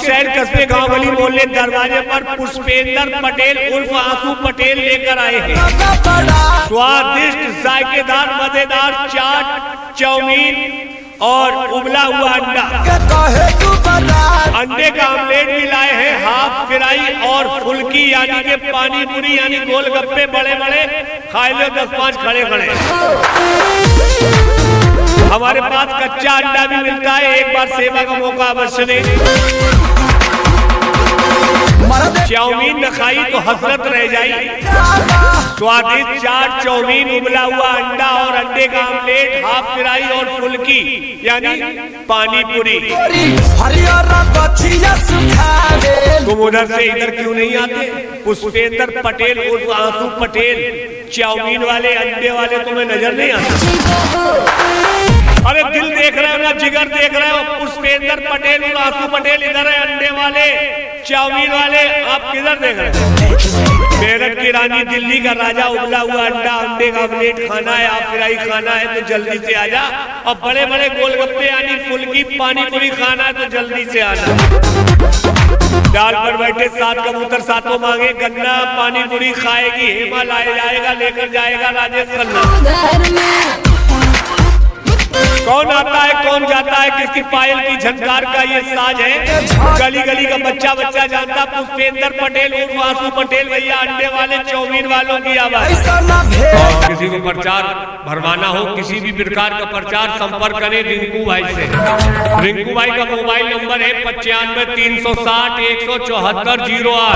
शहर कस्बे गांव गली मोहल्ले दरवाजे पर पुष्पेंद्र पटेल उर्फ आंसू पटेल लेकर आए हैं स्वादिष्ट जायकेदार मजेदार चाट, चाउमीन और उबला हुआ अंडा। अंडे का आमलेट भी लाए हैं, हाफ फ्राई और फुल्की यानी के पानी पूरी यानी गोलगप्पे बड़े बड़े खाए लो 10-5 खड़े खड़े। हमारे पास कच्चा अंडा भी मिलता है, एक बार सेवा का मौका अवश्य दें। चाउमीन न खाई तो हसरत रह जाएगी। स्वादिष्ट चाट, चाउमीन, उबला हुआ अंडा और अंडे का आमलेट, हाफ फ्राई और फुल्की यानी पानी पूरी। तुम उधर से इधर क्यों नहीं आते? पुष्पेंद्र पटेल उर्फ आंसू पटेल चाउमीन वाले अंडे वाले तुम्हें नजर नहीं आते? अरे दिल देख रहे हो ना, जिगर देख रहे हो? पुष्पेंद्र पटेल और आंसू पटेल इधर है, अंडे वाले चाउमीन वाले आप किधर देख रहे हो? मेरठ की रानी, दिल्ली का राजा, उबला हुआ अंडा, अंडे का आमलेट खाना है, आप फ्राई खाना है तो जल्दी से आजा। और बड़े बड़े गोलगप्पे यानी फुल्की पानी पूरी खाना है तो जल्दी से आना। डाल पर बैठे 7 कबूतर सातों मांगे, गन्ना पानी पूरी खाएगी हेमा, लाया जाएगा लेकर जाएगा राजेश खन्ना। कौन आता है कौन जाता है, किसकी पायल की झनकार का ये साज है, गली गली का बच्चा बच्चा जानता। पुष्पेंद्र पटेल उर्फ आंसू पटेल भैया अंडे वाले चाउमीन वालों की आवाज। और किसी को प्रचार भरवाना हो, किसी भी प्रकार का प्रचार, संपर्क करें रिंकू भाई से। रिंकू भाई का मोबाइल नंबर है 95 360 174 08।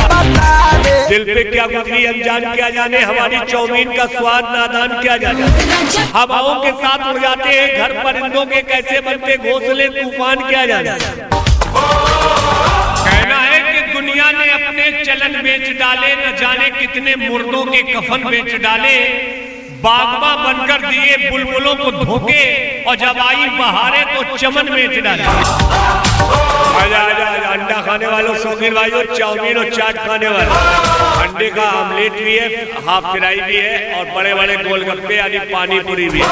दिल पे क्या गुजरी अनजान क्या जाने, हमारी चाउमीन का स्वाद नादान क्या जाने। हवाओं के साथ उड़ जाते हैं घर परिंदों के, कैसे बनते घोंसले तूफान क्या जाने। कहना है कि दुनिया ने अपने चलन बेच डाले, न जाने कितने मुर्दों के कफन बेच डाले। बागबा बनकर दिए बुलबुलों को धोखे, और जब आई बहारें तो चमन बेच डाले। आजा आजा आजा, अंडा खाने वालों, शौकीन भाइयों, चाउमीन और चाट खाने वालों, अंडे का आमलेट भी है, हाफ फ्राई भी है और बड़े बड़े गोलगप्पे यानी पानी पूरी भी है।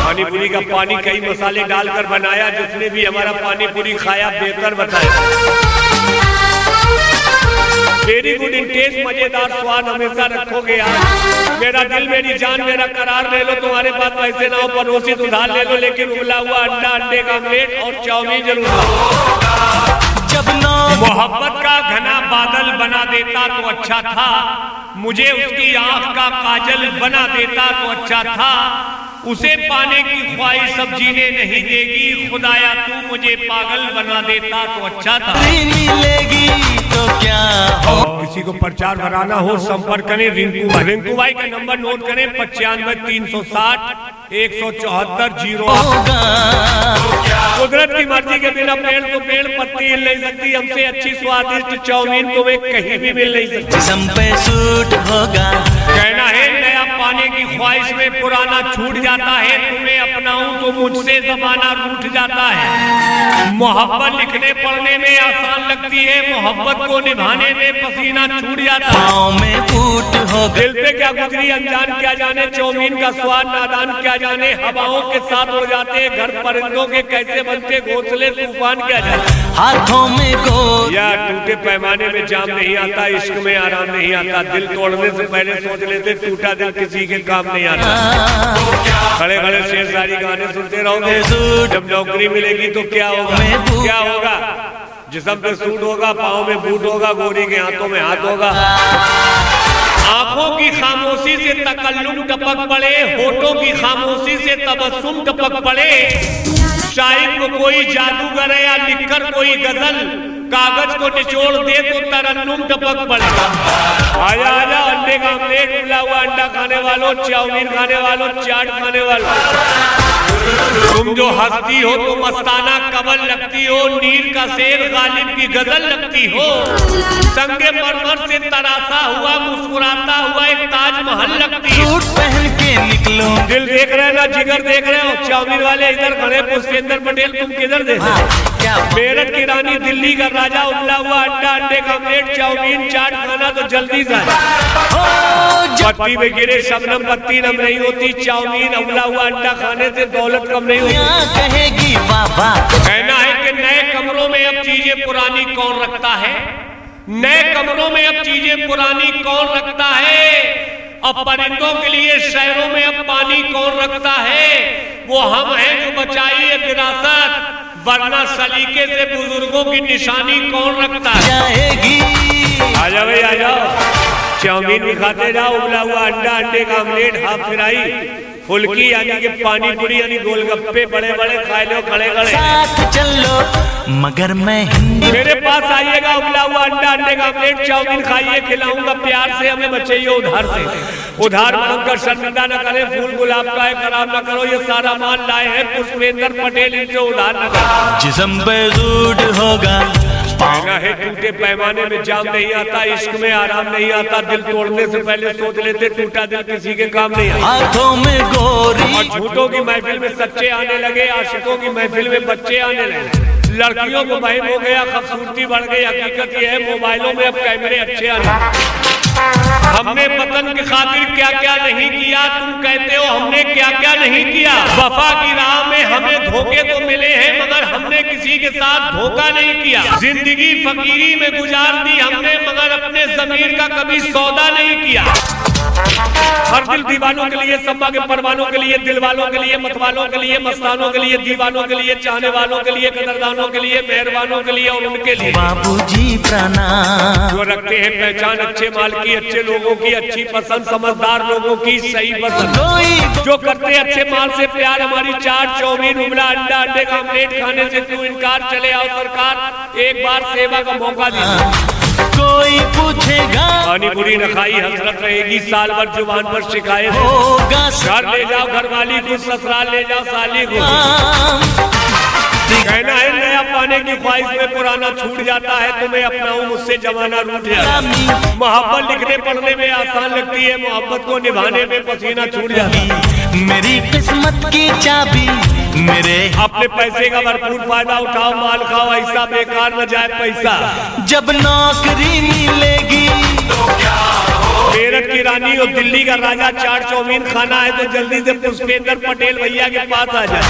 पानी पूरी का पानी कई मसाले डालकर बनाया, जिसने भी हमारा पानी पूरी खाया बेहतर बताया। वेरी गुड इन टेस्ट, मजेदार स्वाद हमेशा रखोगे यार। मेरा दिल मेरी जान मेरा करार ले लो, तुम्हारे पास पैसे ना हो पनोसित उधार ले लो, लेकिन उबला हुआ अंडा, अंडे का आमलेट और चाउमीन जरूर। जब मोहब्बत का घना बादल बना देता तो अच्छा था, मुझे उसकी आंख का काजल बना देता तो अच्छा था। उसे पाने की ख्वाहिश अब जीने नहीं देगी, खुदाया तू मुझे पागल बना देता तो अच्छा था। मिलेगी तो क्या हो? किसी को प्रचार कराना हो संपर्क करें रिंकू भाई। रिंकू भाई का नंबर नोट करें 95 360 174 08। कुदरत की मर्जी के बिना पेड़ तो पेड़ पत्ती हिल नहीं सकती, हमसे अच्छी स्वादिष्ट चाउमीन तुम्हें कहीं भी मिल नहीं सकती। जिस्म पे सूट होगा। कहना है नया पाने की ख्वाहिश में पुराना छूट जाता है, तुम्हें अपनाऊं तो मुझसे जमाना रूठ जाता है। मोहब्बत लिखने पढ़ने में आसान लगती है, मोहब्बत को निभाने में पसीना छूट जाता है। पाँव में फूट हो, दिल पे क्या गुजरी अनजान क्या जाने, चाउमीन का स्वाद नादान क्या जाने। हवाओं के साथ उड़ जाते घर परिंदों के, कैसे बनते घोंसले तूफान क्या जाने। हाथों में गोल या टूटे पैमाने में जाम नहीं आता, इश्क में आराम नहीं आता। दिल तोड़ने से पहले सोच लेते टूटा दिल किसी के काम नहीं आता। खड़े खड़े शेर सारी गाने सुनते रहोगे, जब नौकरी मिलेगी तो क्या होगा? क्या होगा? जिस्म पे सूट होगा, पाँव में बूट होगा, गोरी के हाथों में हाथ होगा। आंखों की खामोशी से तकल्लुम टपक पड़े, होठों की खामोशी से तबस्सुम टपक पड़े। शायर को कोई जादूगर है या लिखकर कोई गजल, कागज को निचोड़ दे तो तरन्नुम टपक पड़ेगा। आजा आजा, अंडे का आमलेट, उबला हुआ अंडा खाने वालों, चाउमीन खाने वालों, चाट खाने वालों। तुम जो हंसती हो तो मस्ताना कमल लगती हो, नीर का शेर गालिब की गजल लगती हो। संगे मरमर से तरासा हुआ मुस्कुराता हुआ एक ताजमहल लगती हो। सूट पहन के निकलो, दिल देख रहे ना, जिगर देख रहे हो? चाउमीन वाले इधर खड़े, पुष्पेंद्र पटेल तुम किधर देख रहे हो? मेरठ की रानी, दिल्ली का राजा, उबला हुआ अंडा, अंडे का आमलेट, चाउमीन चाट खाना तो जल्दी से। पत्ती में गिरे शबनम पत्ती नम नहीं होती, चाउमीन उबला हुआ अंडा खाने से दौलत कम नहीं होती। कहेगी बाबा। कहना है कि नए कमरों में अब चीजें चीजें पुरानी कौन रखता है? नए कमरों में अब चीजें पुरानी कौन रखता है? अब परिंदों के लिए शहरों में अब पानी कौन रखता है? वो हम हैं जो बचाई है विरासत, वरना सलीके से बुजुर्गों की निशानी कौन रखता है? जाएगी आ जाओ भाई, आ जाओ। चाउमीन भी खाते जाओ, उबला हुआ अंडा, अंडे का ऑमलेट, हाफ फ्राई, फुल्की यानी कि पानी पूरी यानी गोलगप्पे बड़े बड़े खाए लो खड़े खड़े। साथ चलो मगर मैं हिंदी। मेरे पास आइएगा, उबला हुआ अंडा, अंडे का ऑमलेट, चाउमीन खाइए, खिलाऊंगा प्यार से, हमें बचाइए उधार से। उधार मांगकर शर्मिंदा न करें, फूल गुलाब का है खराब न करो, ये सारा माल लाए हैं पुष्पेंद्र पटेल, इनसे उधार न करो। जिस्म बेजूड होगा, कहना है टूटे पैमाने में जाम नहीं आता, इश्क में आराम नहीं आता, दिल तोड़ने से पहले सोच लेते टूटा दिल किसी के काम नहीं आता। हाथों में गोरी और झूठों की महफिल में सच्चे आने लगे, आशिकों की महफिल में बच्चे आने लगे, लड़कियों को बहम हो गया, खूबसूरती बढ़ गई। हकीकत यह है मोबाइलों में अब कैमरे अच्छे आने। हमने वतन की खातिर क्या क्या नहीं किया, तुम कहते हो हमने क्या क्या नहीं किया। वफा की राह में हमें धोखे तो मिले हैं, मगर हमने किसी के साथ धोखा नहीं किया। जिंदगी फकीरी में गुजार दी हमने, मगर अपने जमीर का कभी सौदा नहीं किया। हर दिल दीवानों के लिए, सब्बा के परवानों के लिए, दिल वालों के लिए, मतवालों के लिए, मस्तानों के लिए, दीवानों के लिए, चाहने वालों के लिए, कदरदानों के लिए, मेहरबानों के लिए और उनके लिए बाबूजी प्रणाम। जो रखते हैं पहचान अच्छे माल की, अच्छे लोगों की, अच्छी पसंद, समझदार लोगों की, सही पसंद, जो करते हैं अच्छे माल से प्यार। हमारी चाट चाउमीन उबला अंडा, अंडे का ऑमलेट खाने से क्यों इनकार? चले आओ सरकार, एक बार सेवा का मौका दीजिए। कोई पूछेगा पानी पूरी न खाई हसरत रहेगी, साल भर जुबान पर शिकायत होगा घर ले जाओ घरवाली को, ससुराल ले जाओ साली को। कहना है नया पाने की ख्वाहिश में पुराना छूट जाता है, तुम्हें अपनाऊं मुझसे जमाना रूठ जाता है। मोहब्बत लिखने पढ़ने में आसान लगती है, मोहब्बत को निभाने में पसीना छूट जाता है। मेरी किस्मत की चाबी मेरे, अपने पैसे का भरपूर फायदा उठाओ, माल खाओ, ऐसा बेकार न जाए पैसा। जब नौकरी मिलेगी तो क्या हो? मेरठ की रानी और दिल्ली का राजा चाट चाउमीन खाना है तो जल्दी से पुष्पेंद्र पटेल भैया के पास आ जाए।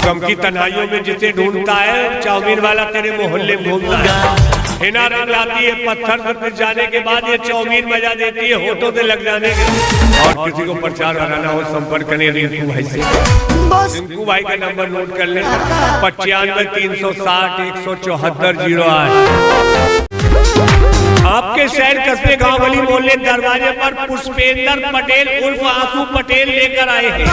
गम की तन्हाइयों में जिसे ढूंढता है, चाउमीन वाला तेरे मोहल्ले में घूमता है। हिना रंग लाती है पत्थर से, फिर जाने के बाद ये चाउमीन मजा देती है होठों से लग जाने के। और किसी को प्रचार कराना हो संपर्क करें रिंकू भाई से। रिंकू भाई का नंबर नोट कर लें, 95 360 174 08। आपके शहर कस्बे गांव गली मोहल्ले दरवाजे पर पुष्पेंद्र पटेल उर्फ आंसू पटेल लेकर आए हैं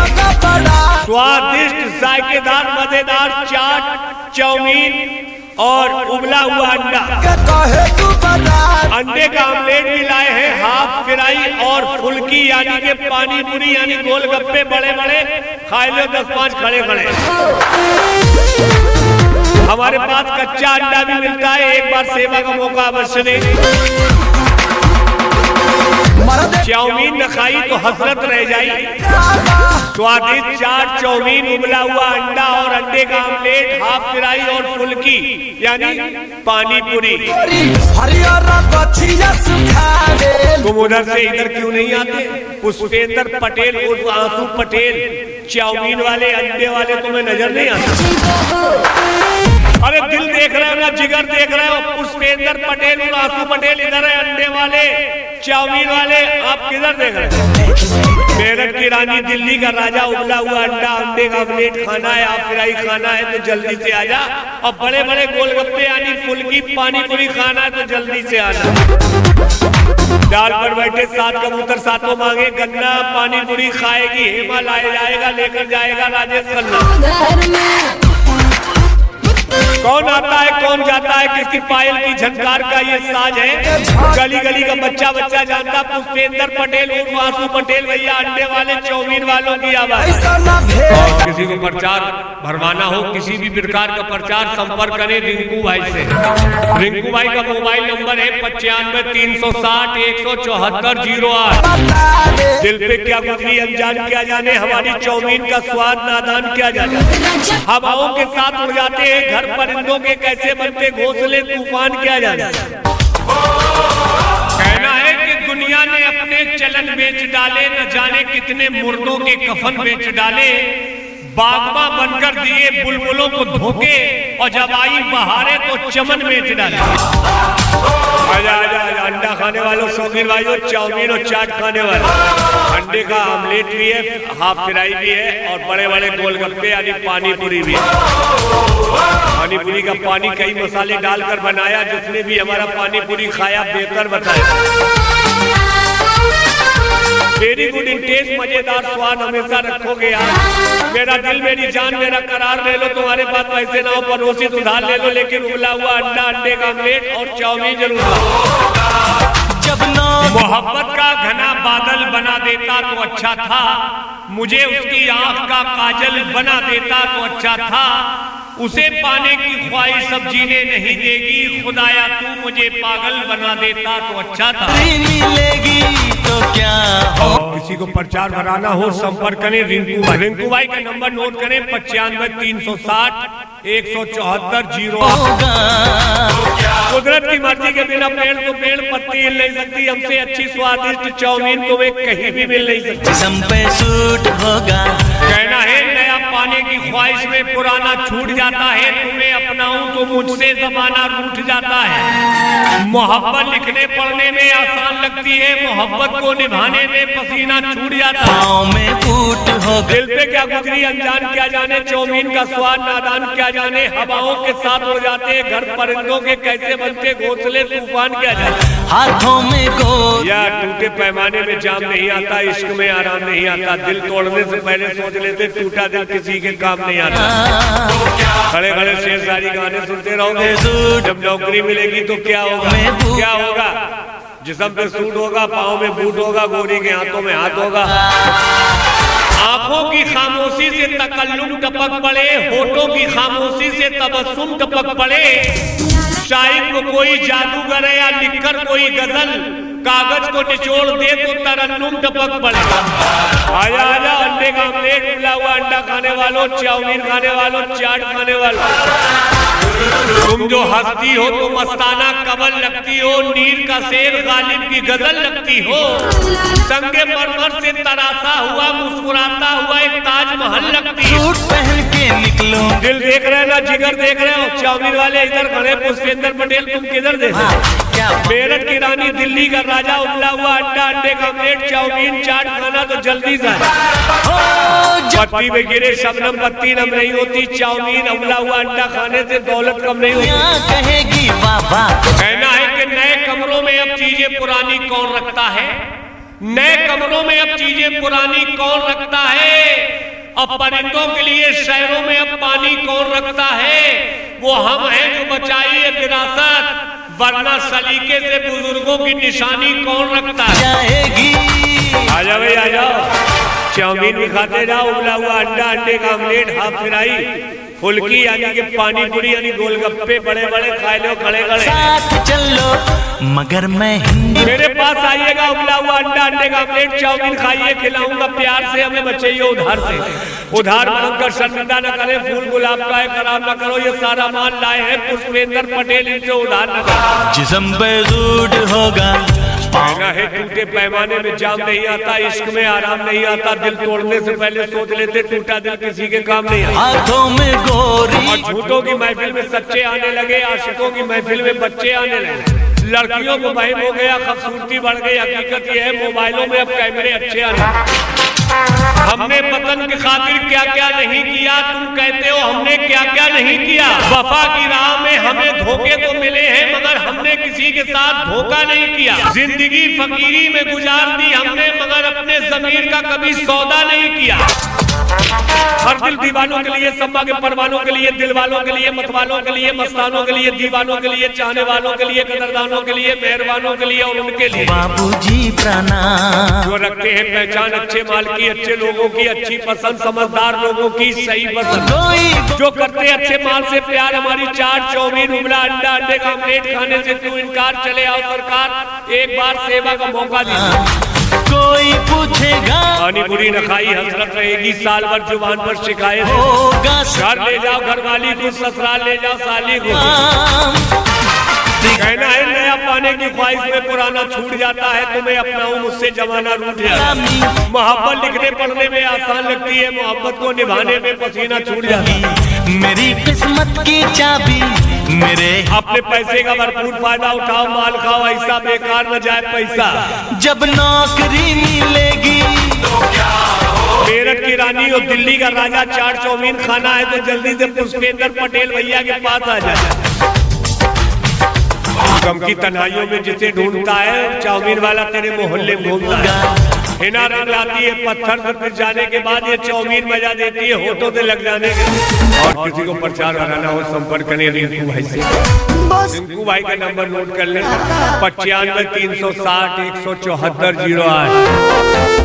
स्वादिष्ट जायकेदार मजेदार चाट चाउमीन और उबला हुआ अंडा, अंडे का ऑमलेट भी लाए हैं, हाफ फ्राई और फुल्की यानी के पानी पूरी यानी गोलगप्पे बड़े बड़े, खाए लो 10-5 खड़े खड़े। हमारे पास कच्चा अंडा भी मिलता है, एक बार सेवा का मौका अवश्य दें। चाउमीन न खाई तो हसरत रह जाई। स्वादिष्ट चाट चाउमीन, उबला हुआ अंडा और अंडे का ऑमलेट, हाफ फ्राई और फुल्की यानी पानी पूरी। तुम उधर से इधर क्यों नहीं आते? पुष्पेंद्र पटेल उर्फ आंसू पटेल, चाउमीन वाले अंडे वाले तुम्हें नजर नहीं आते? अरे दिल देख रहे हो ना, जिगर देख रहे हो? पुष्पेंद्र पटेल और आंसू पटेल इधर है, अंडे वाले चाउमीन वाले आप किधर देख रहे हो? मेरठ की रानी दिल्ली का राजा उबला हुआ अंडा, अंडे का ऑमलेट खाना है, आप फ्राई खाना है तो जल्दी से आजा। और बड़े बड़े गोलगप्पे यानी फुल्की पानी पूरी खाना है तो जल्दी से आना। डाल पर बैठे 7 कबूतर सातों मांगे, गन्ना पानी पूरी खाएगी, हेमा लाए जाएगा लेकर जाएगा राजेश खन्ना। कौन आता है कौन जाता है, किसकी पायल की झनकार का ये साज है, गली गली का बच्चा बच्चा जानता। पुष्पेंद्र पटेल उर्फ आंसू पटेल भैया, अंडे वाले चाउमीन वालों की आवाज। और किसी को प्रचार भरवाना हो, किसी भी प्रकार का प्रचार, संपर्क करें रिंकू भाई से। रिंकू भाई का मोबाइल नंबर है 95 360 174 08। दिल पे क्या गुजरी अनजान क्या जाने, हमारी चाउमीन का स्वाद नादान क्या जाने। हवाओं के साथ उड़ जाते हैं घर, परिंदों के कैसे बनते घोंसले तूफान क्या जाने। कहना है कि दुनिया ने अपने चलन बेच डाले, न जाने कितने मुर्दों के कफन बेच डाले। बागबा बनकर दिए बुलबुलों को धोखे, और जब आई बहारे तो चमन बेच डाले। आजा आजा आजा, अंडा खाने वालों, शौकीन भाइयों, चाउमीन और चाट खाने वाले, अंडे का आमलेट भी है, हाफ फ्राई भी है, और बड़े बड़े गोलगप्पे यानी पानी पूरी भी है। पानी पूरी का पानी कई मसाले डालकर बनाया, जिसने भी हमारा पानी पूरी खाया बेहतर बताया। वेरी गुड इन टेस्ट, मजेदार स्वाद हमेशा रखोगे यार। मेरा दिल, मेरी जान, मेरा करार ले लो, तुम्हारे पास पैसे ना हो पड़ोसी उधार ले लो, लेकिन उबला हुआ अंडा, अंडे का आमलेट और चाउमीन जरूर जब मोहब्बत का घना बादल बना देता तो अच्छा था, मुझे उसकी आंख का काजल बना देता तो अच्छा था, उसे पाने की ख्वाहिश अब जीने नहीं देगी, खुदाया तू मुझे पागल बना देता तो अच्छा था। मिलेगी तो क्या हो। किसी को प्रचार कराना हो संपर्क करें रिंकू भाई। रिंकू भाई का नंबर नोट करें 95 360 174 0। कुदरत की मर्जी के बिना पेड़ तो पेड़ पत्ती हिल नहीं सकती, हमसे अच्छी स्वादिष्ट चाउमीन तुम्हें कहीं भी मिल नहीं सकती। जिस्म पे सूट होगा, कहना है नया पाने की ख्वाहिश में पुराना छूट जाता है, तुम्हें अपनाऊं तो मुझसे जमाना रूठ जाता है। मोहब्बत लिखने पढ़ने में आसान लगती है, मोहब्बत को निभाने में पसीना छूट जाता है। पाँव में फूट होगा, दिल पे क्या गुजरी अनजान क्या जाने, चाउमीन का स्वाद नादान क्या जाने, हवाओं के साथ उड़ जाते घर परिंदों के कैसे बनते घोंसले तूफान क्या जाने। हाथों में गोद या टूटे पैमाने में जाम नहीं आता, इश्क में आराम नहीं आता, दिल तोड़ने से पहले सोच लेते टूटा दिल किसी के काम नहीं आता। खड़े खड़े शेर शायरी गाने सुनते रहोगे, जब नौकरी मिलेगी तो क्या होगा, क्या होगा, जिस्म पे सूट होगा, पाँव में बूट होगा, गोरी के हाथों में हाथ होगा। आंखों की खामोशी से तकल्लुम टपक पड़े, होठों की खामोशी से तबस्सुम टपक पड़े, शायर को कोई जादूगर या लिखकर कोई गजल, कागज को निचोड़ दे तो तरन्नुम टपक पड़े। आजा आजा, अंडे का आमलेट, उबला हुआ अंडा खाने वालों, चाउमीन खाने वालों, चाट खाने वालों, तुम जो हंसती हो तो मस्ताना कमल लगती हो, नीर का शेर गालिब की गजल लगती हो, संगे मरमर से तरासा हुआ मुस्कुराता हुआ एक ताजमहल लगती हो। सूट पहन के निकलो, दिल देख रहे हैं ना, जिगर देख रहे हो, चाउमीन वाले इधर खड़े, पुष्पेंद्र पटेल तुम किधर देख रहे हो? क्या मेरठ की रानी, दिल्ली का राजा, उबला हुआ अंडा, अंडे का आमलेट, चाउमीन चाट खाना तो जल्दी से। पत्ती में गिरे शबनम बत्ती नम नहीं होती, चाउमीन उबला हुआ अंडा खाने से दौलत कम नहीं होती। कहेगी बाबा, कहना है कि नए कमरों में अब चीजें पुरानी कौन रखता है, नए कमरों में अब चीजें पुरानी कौन रखता है, अब परिंदों के लिए शहरों में अब पानी कौन रखता है, वो हम हैं जो बचाई है विरासत, वरना सलीके से बुजुर्गों की निशानी कौन रखता है। जाएगी आजा भाई आजा, चाउमीन भी खाते जाओ, उबला हुआ अंडा, अंडे का आमलेट, हाफ फ्राई, फुल्की यानी कि पानी पूरी यानी गोलगप्पे बड़े बड़े खाए लो खड़े खड़े। साथ चलो मगर मैं हिंदी, मेरे पास आइएगा, उबला हुआ अंडा, अंडे का आमलेट, चाउमीन खाइए, खिलाऊंगा प्यार से, हमें बचाइए उधार से। उधार मांगकर शर्मिंदा न करें, फूल गुलाब का है खराब न करो, ये सारा माल लाए हैं पुष्पेंद्र पटेल, इनसे उधार न करो। जिस्म पे सूट होगा, कहना है टूटे पैमाने में जाम नहीं आता, इश्क में आराम नहीं आता, दिल तोड़ने से पहले सोच लेते टूटा दिल किसी के काम नहीं आता। हाथों में गोरी, और झूठों की महफिल में सच्चे आने लगे, आशिकों की महफिल में बच्चे आने लगे, लड़कियों को बहम हो गया, खूबसूरती बढ़ गई, हकीकत यह है मोबाइलों में अब कैमरे अच्छे आने। हमने वतन की खातिर क्या क्या नहीं किया, तुम कहते हो हमने क्या क्या नहीं किया, वफा की राह में हमें धोखे तो मिले हैं मगर हमने किसी के साथ धोखा नहीं किया, जिंदगी फकीरी में गुजार दी हमने मगर अपने जमीर का कभी सौदा नहीं किया। हर दिल दीवानों के लिए, सम्मा के परवानों के लिए, दिल वालों के लिए, मतवालों के लिए, मस्तानों के लिए, दीवानों के लिए, चाहने वालों के लिए, कदरदानों के लिए, मेहरबानों के लिए और उनके लिए बाबूजी प्रणाम, जो रखते हैं पहचान अच्छे माल की, अच्छे लोगों की, अच्छी पसंद, समझदार लोगों की सही पसंद, जो करते अच्छे माल से प्यार, हमारी चाट चाउमीन उबला अंडा, अंडे का आमलेट खाने से क्यों इनकार, चले आओ सरकार एक बार सेवा का मौका दीजिए। कोई पूछेगा पानी पूरी न खाई हसरत रहेगी, साल भर जुबान पर शिकायत होगा, घर ले जाओ घर वाली को, ससुराल ले जाओ साली को, कहना है नया पाने की ख्वाहिश में पुराना छूट जाता है, तुम्हें अपनाऊं मुझसे जमाना रूठ जाता है। मोहब्बत लिखने पढ़ने में आसान लगती है, मोहब्बत को निभाने में पसीना छूट जाता है। मेरी किस्मत की चाबी मेरे, अपने पैसे का भरपूर फायदा उठाओ, माल खाओ, ऐसा बेकार न जाए पैसा। जब नौकरी मिलेगी मेरठ की रानी और दिल्ली का राजा चाट चाउमीन खाना है तो जल्दी से पुष्पेंद्र पटेल भैया के पास आ जाए। गम की तन्हाइयों में जिसे ढूंढता है, चाउमीन वाला तेरे मोहल्ले में घूमता है। हिना रंग लाती है पत्थर से, फिर जाने के बाद ये चाउमीन मजा देती है होठों से लग जाने के। और किसी को प्रचार कराना हो संपर्क करें रिंकू भाई से। रिंकू भाई का नंबर नोट कर लें 95 360 174 08।